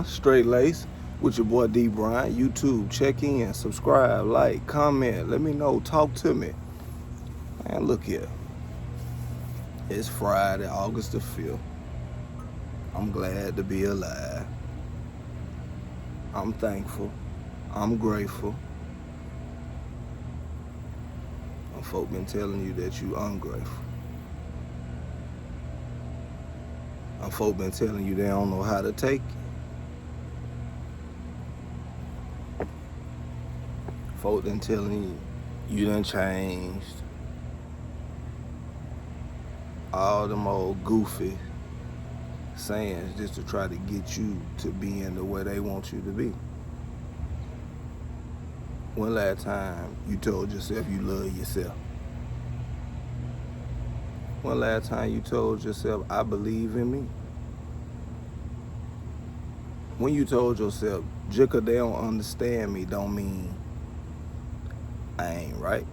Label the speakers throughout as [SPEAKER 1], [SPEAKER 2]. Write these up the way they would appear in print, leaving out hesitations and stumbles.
[SPEAKER 1] Straight lace with your boy D. Bryant. YouTube, check in, subscribe, like, comment. Let me know. Talk to me. Man, look here. It's Friday, August the 5th. I'm glad to be alive. I'm thankful. I'm grateful. And folk been telling you that you ungrateful. And folk been telling you they don't know how to take you. Folk been telling you done changed. All them old goofy sayings just to try to get you to be in the way they want you to be. When last time you told yourself you love yourself? When last time you told yourself, I believe in me? When you told yourself, just 'cause they don't understand me don't mean I ain't right?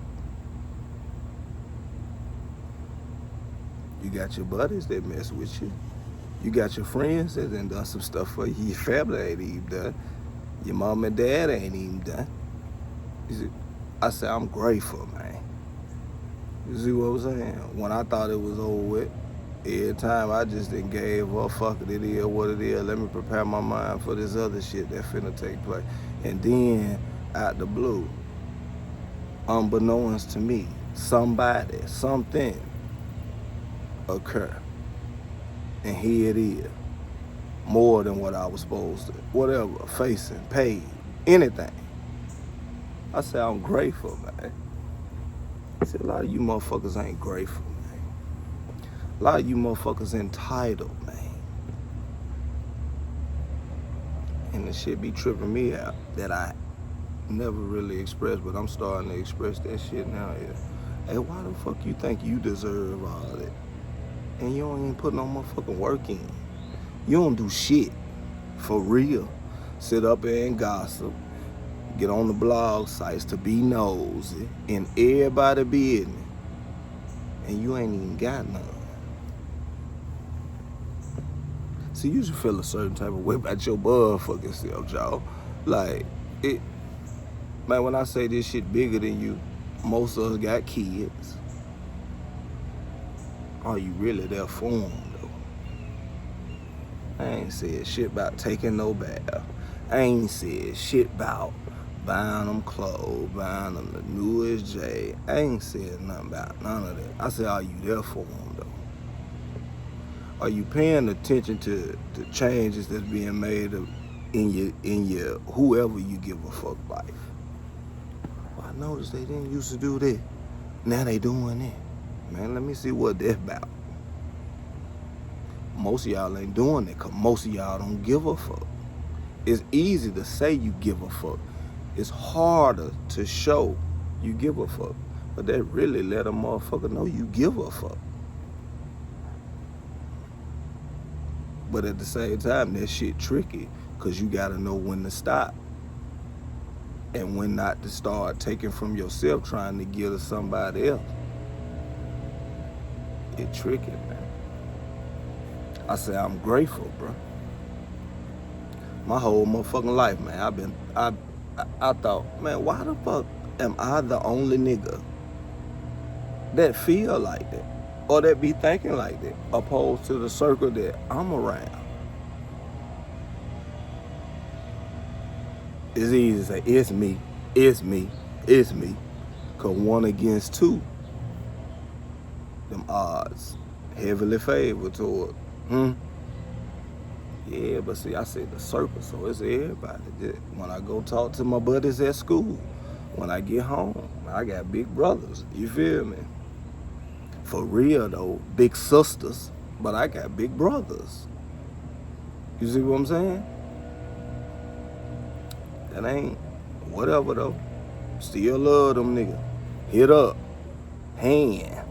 [SPEAKER 1] You got your buddies that mess with you. You got your friends that done some stuff for you. Your family ain't even done. Your mom and dad ain't even done. You see, I say I'm grateful, man. You see what I'm saying? When I thought it was over with, every time I just done gave up, fuck it, it is what it is. Let me prepare my mind for this other shit that finna take place. And then, out the blue, unbeknownst to me, somebody, something occur. And here it is. More than what I was supposed to. Whatever, facing, paid, anything. I say I'm grateful, man. See, a lot of you motherfuckers ain't grateful, man. A lot of you motherfuckers entitled, man. And the shit be tripping me out that I never really expressed, but I'm starting to express that shit now. Yeah. Hey, why the fuck you think you deserve all that? And you don't even put no motherfucking work in. You don't do shit. For real. Sit up there and gossip. Get on the blog sites to be nosy in everybody business. And you ain't even got none. See, you should feel a certain type of way about your motherfucking self, y'all. Like, it, man, when I say this shit bigger than you, most of us got kids. Are you really there for them, though? I ain't said shit about taking no bath. I ain't said shit about buying them clothes, buying them the newest J. I ain't said nothing about none of that. I said, are you there for them, though? Are you paying attention to the changes that's being made in your whoever you give a fuck life? Well, I noticed they didn't used to do that. Now they doing it. Man, let me see what that's about. Most of y'all ain't doing it because most of y'all don't give a fuck. It's easy to say you give a fuck. It's harder to show you give a fuck. But that really let a motherfucker know you give a fuck. But at the same time, that shit tricky because you gotta know when to stop and when not to start taking from yourself trying to give to somebody else. It tricky, man. I say I'm grateful, bro. My whole motherfucking life, man, I thought, man, why the fuck am I the only nigga that feel like that or that be thinking like that opposed to the circle that I'm around? It's easy to say, it's me, it's me, it's me. Cause 1 against 2, them odds heavily favor toward, Yeah, but see, I said the circle, so it's everybody. When I go talk to my buddies at school, when I get home, I got big brothers, you feel me? For real though, big sisters, but I got big brothers. You see what I'm saying? That ain't whatever though. Still love them niggas. Hit up, hand,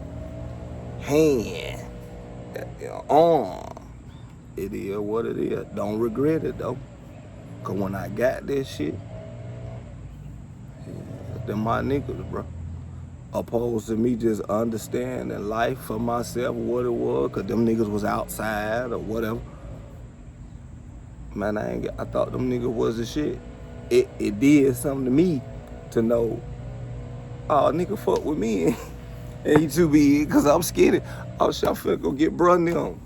[SPEAKER 1] arm. It is what it is. Don't regret it though. Cause when I got this shit, them my niggas, bro. Opposed to me just understanding life for myself, what it was, cause them niggas was outside or whatever. Man, I thought them niggas was the shit. It did something to me to know, oh, nigga fuck with me. And he too big, cause I'm skinny. Oh shit, I'm finna go get bruh and them.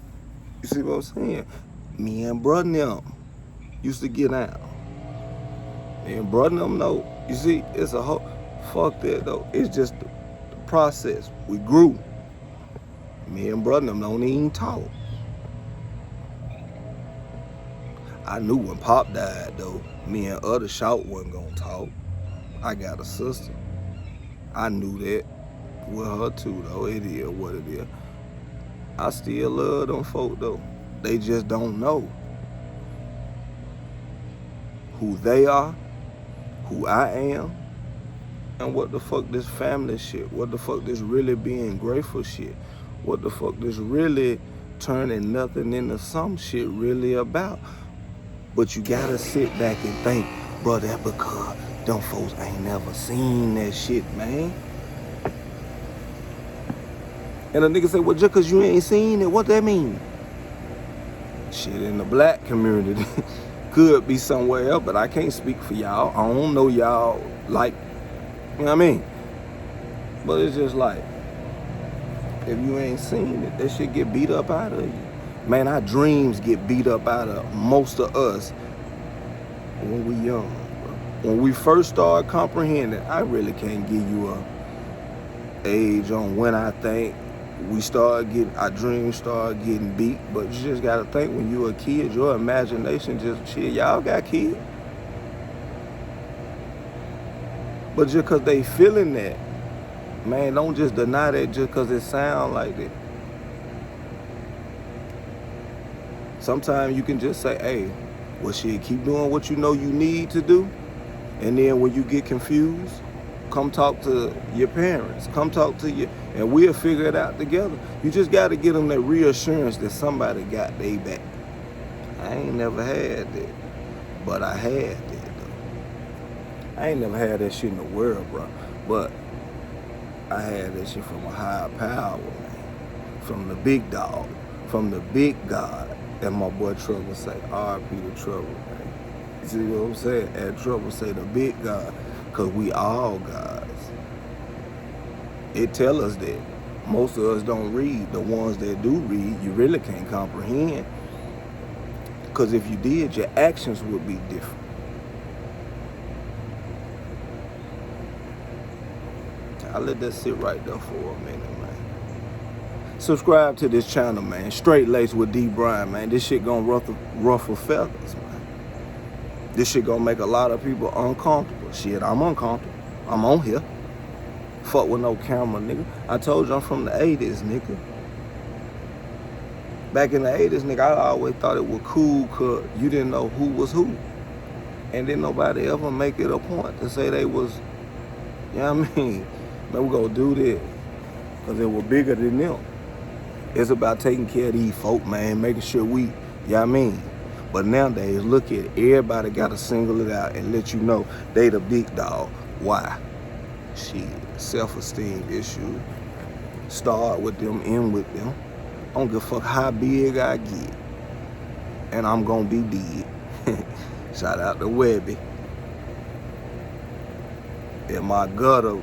[SPEAKER 1] You see what I'm saying? Me and bruh and them used to get out. Me and bruh and them know. You see, it's a whole, fuck that though. It's just the process. We grew. Me and bruh and them don't even talk. I knew when Pop died though, me and other shout wasn't gonna talk. I got a sister. I knew that with her too though. It is what it is. I still love them folk though. They just don't know who they are, who I am, and what the fuck this family shit, what the fuck this really being grateful shit, what the fuck this really turning nothing into some shit really about. But you gotta sit back and think, bro, that because them folks ain't never seen that shit, man. And a nigga say, well, just cause you ain't seen it, what that mean? Shit, in the black community could be somewhere else, but I can't speak for y'all. I don't know y'all like, you know what I mean? But it's just like, if you ain't seen it, that shit get beat up out of you. Man, our dreams get beat up out of most of us when we young, bro. When we first start comprehending, I really can't give you a age on when I think our dreams start getting beat, but you just gotta think when you a kid, your imagination just, shit, y'all got kids. But just cause they feeling that, man, don't just deny that just cause it sound like that. Sometimes you can just say, hey, well shit, keep doing what you know you need to do. And then when you get confused, come talk to your parents, come talk to you, and we'll figure it out together. You just gotta get them that reassurance that somebody got their back. I ain't never had that, but I had that though. I ain't never had that shit in the world, bro, but I had that shit from a higher power, man, from the big dog, from the big God. And my boy Trouble say, R.I.P. to Trouble, man. You see what I'm saying? And Trouble say the big God, because we all gods. It tell us that. Most of us don't read. The ones that do read, you really can't comprehend. Because if you did, your actions would be different. I'll let that sit right there for a minute, man. Subscribe to this channel, man. Straight Lace with D. Brian, man. This shit gonna ruffle feathers, man. This shit gonna make a lot of people uncomfortable. Shit, I'm uncomfortable. I'm on here. Fuck with no camera, nigga. I told you I'm from the 80s, nigga. Back in the 80s, nigga, I always thought it was cool cause you didn't know who was who. And then nobody ever make it a point to say they was, you know what I mean? Man, we gonna do this. Cause they were bigger than them. It's about taking care of these folk, man, making sure we, you know what I mean? But nowadays, look at it. Everybody got to single it out and let you know they the big dog. Why? Shit, self-esteem issue. Start with them, end with them. I don't give a fuck how big I get. And I'm going to be big. Shout out to Webby. In my gutter,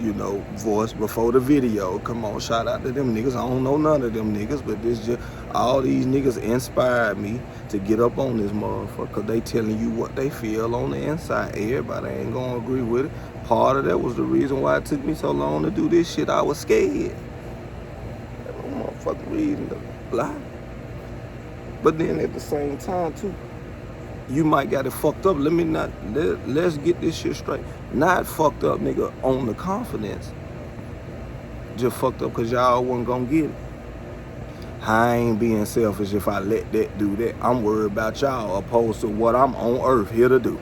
[SPEAKER 1] you know, voice before the video. Come on, shout out to them niggas. I don't know none of them niggas, but this just, all these niggas inspired me to get up on this motherfucker, cause they telling you what they feel on the inside. Everybody ain't gonna agree with it. Part of that was the reason why it took me so long to do this shit. I was scared. That motherfucking reason to lie. But then at the same time too, you might got it fucked up. Let's get this shit straight. Not fucked up, nigga, on the confidence. Just fucked up because y'all wasn't gonna get it. I ain't being selfish if I let that do that. I'm worried about y'all opposed to what I'm on earth here to do.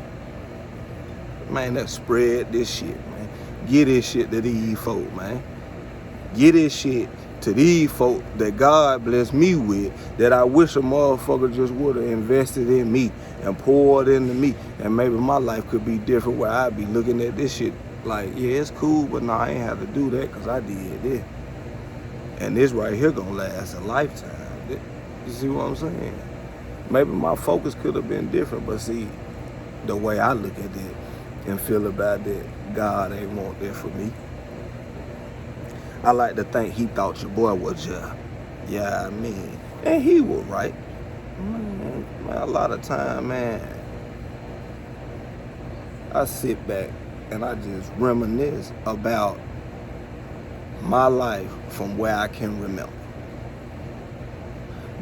[SPEAKER 1] Man, let's spread this shit, man. Get this shit to these folk, man. Get this shit to these folk that God blessed me with, that I wish a motherfucker just would have invested in me and poured into me, and maybe my life could be different where I'd be looking at this shit like, yeah, it's cool, but nah, I ain't have to do that because I did this. And this right here gonna last a lifetime. You see what I'm saying? Maybe my focus could have been different, but see, the way I look at it and feel about that, God ain't want that for me. I like to think he thought your boy was just, yeah, I mean, and he was right. Man, a lot of time, man, I sit back and I just reminisce about my life from where I can remember.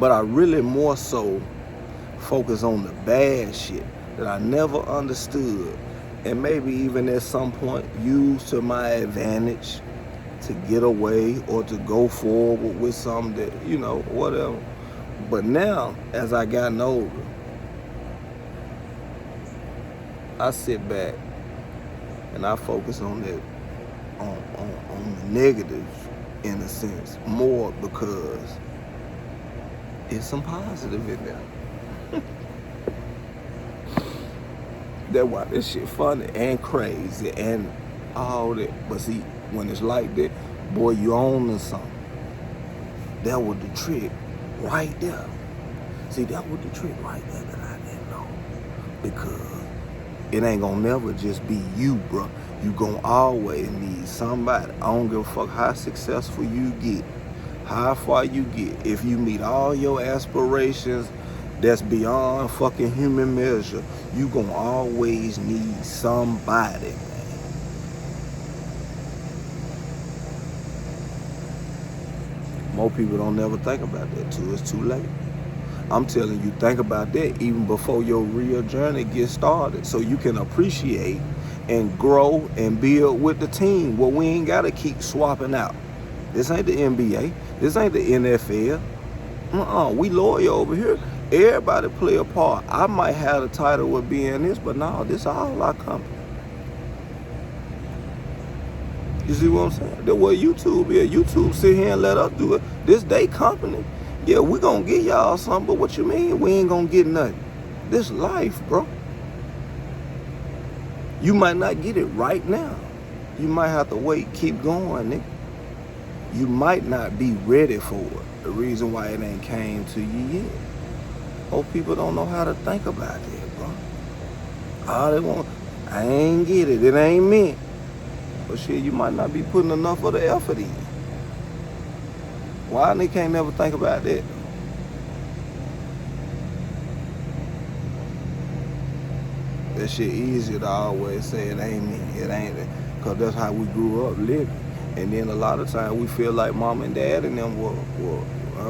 [SPEAKER 1] But I really more so focus on the bad shit that I never understood, and maybe even at some point used to my advantage to get away or to go forward with something that, whatever. But now, as I gotten older, I sit back and I focus on that, on the negatives in a sense, more because it's some positive in there. That's why this shit funny and crazy and all that. But see, when it's like that, boy, you own to something. That was the trick right there. See, that was the trick right there that I didn't know. Because it ain't gonna never just be you, bro. You gonna always need somebody. I don't give a fuck how successful you get, how far you get. If you meet all your aspirations that's beyond fucking human measure, you gonna always need somebody, man. More people don't never think about that till it's too late. I'm telling you, think about that even before your real journey gets started, so you can appreciate and grow and build with the team. Well, we ain't gotta keep swapping out. This ain't the NBA. This ain't the NFL. We loyal over here. Everybody play a part. I might have the title with being this, but no, this all our company. You see what I'm saying? That's what YouTube is. YouTube sit here and let us do it. This they company. Yeah, we gonna give y'all something, but what you mean we ain't gonna get nothing? This life, bro. You might not get it right now. You might have to wait, keep going, nigga. You might not be ready for it. The reason why it ain't came to you yet. Most people don't know how to think about that, bro. All they want, I ain't get it. It ain't me. But shit, you might not be putting enough of the effort in. Why they can't never think about that? That shit easier to always say it ain't me, it ain't it. Because that's how we grew up living. And then a lot of times we feel like mom and dad and them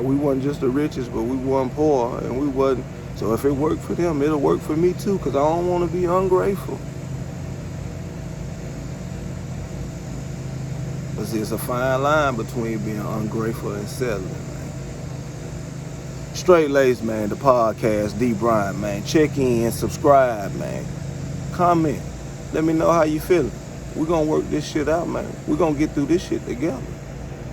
[SPEAKER 1] we wasn't just the richest, but we wasn't poor, and we wasn't. So if it worked for them, it'll work for me too, because I don't want to be ungrateful. But see, it's a fine line between being ungrateful and settling, man. Straight Lace, man, the podcast, D. Bryant, man. Check in, subscribe, man. Comment. Let me know how you feeling. We're going to work this shit out, man. We're going to get through this shit together.